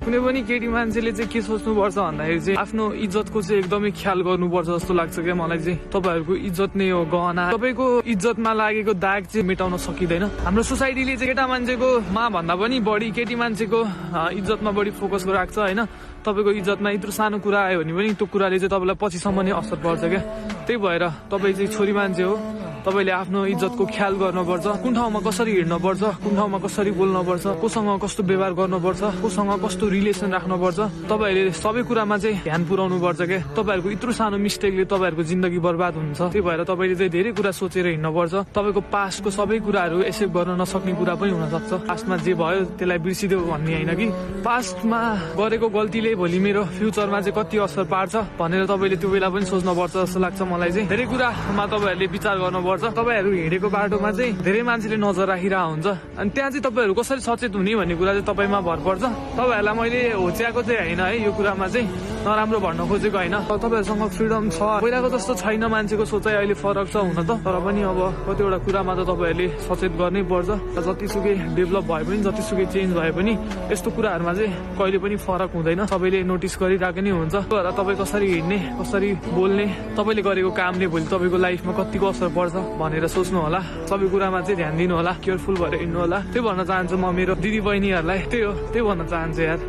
कुनै पनि केटी मान्छेले चाहिँ के सोच्नुपर्छ भन्दाखेरि चाहिँ आफ्नो इज्जतको चाहिँ एकदमै ख्याल गर्नुपर्छ जस्तो लाग्छ क्या मलाई चाहिँ। तपाईँहरूको इज्जत नै हो गहना। तपाईँको इज्जतमा लागेको दाग चाहिँ मेटाउन सकिँदैन। हाम्रो सोसाइटीले चाहिँ केटा मान्छेको मा भन्दा पनि बढी केटी मान्छेको इज्जतमा बढी फोकस राख्छ होइन। तपाईँको इज्जतमा यत्रो सानो कुरा आयो भने पनि त्यो कुराले चाहिँ तपाईँलाई पछिसम्म नै असर पर्छ क्या। त्यही भएर तपाईँ चाहिँ छोरी मान्छे हो, तपाईँले आफ्नो इज्जतको ख्याल गर्नुपर्छ। कुन ठाउँमा कसरी हिँड्नुपर्छ, कुन ठाउँमा कसरी बोल्नुपर्छ, कोसँग कस्तो व्यवहार गर्नुपर्छ, कोसँग कस्तो रिलेसन राख्नुपर्छ, तपाईँहरूले सबै कुरामा चाहिँ ध्यान पुर्याउनु पर्छ क्या। तपाईँहरूको यत्रो सानो मिस्टेकले तपाईँहरूको जिन्दगी बर्बाद हुन्छ। त्यही भएर तपाईँले चाहिँ धेरै कुरा सोचेर हिँड्नुपर्छ। तपाईँको पास्टको सबै कुराहरू एक्सेप्ट गर्न नसक्ने कुरा पनि हुनसक्छ। पास्टमा जे भयो त्यसलाई बिर्सिदेऊ भन्ने होइन कि पास्टमा गरेको गल्तीले भोलि मेरो फ्युचरमा चाहिँ कति असर पार्छ भनेर तपाईँले त्यो बेला पनि सोच्नुपर्छ जस्तो लाग्छ मलाई चाहिँ। धेरै कुरामा तपाईँहरूले विचार गर्नुपर्छ। तपाईँहरू हिँडेको बाटोमा चाहिँ धेरै मान्छेले नजर राखिरहेको हुन्छ अनि त्यहाँ चाहिँ तपाईँहरू कसरी सचेत हुने भन्ने कुरा चाहिँ तपाईँमा भर पर्छ। तपाईँहरूलाई मैले होच्याएको चाहिँ होइन है, यो कुरामा चाहिँ नराम्रो भन्न खोजेको होइन। तपाईँहरूसँग फ्रिडम छ, पहिलाको जस्तो छैन। मान्छेको सोचाइ अहिले फरक छ हुन त, तर पनि अब कतिवटा कुरामा त तपाईँहरूले सचेत गर्नै पर्छ। जतिसुकै डेभलप भए पनि, जतिसुकै चेन्ज भए पनि यस्तो कुराहरूमा चाहिँ कहिले पनि फरक हुँदैन। सबैले नोटिस गरिरहेको नै हुन्छ। तपाईँ कसरी हिँड्ने, कसरी बोल्ने, तपाईँले गरेको कामले भोलि तपाईँको लाइफमा कतिको असर पर्छ भनेर सोच्नु होला। सबै कुरामा चाहिँ ध्यान दिनु होला, केयरफुल भएर हिँड्नु होला। त्यही भन्न चाहन्छु म मेरो दिदी बहिनीहरूलाई। त्यही हो, त्यही भन्न चाहन्छु यार।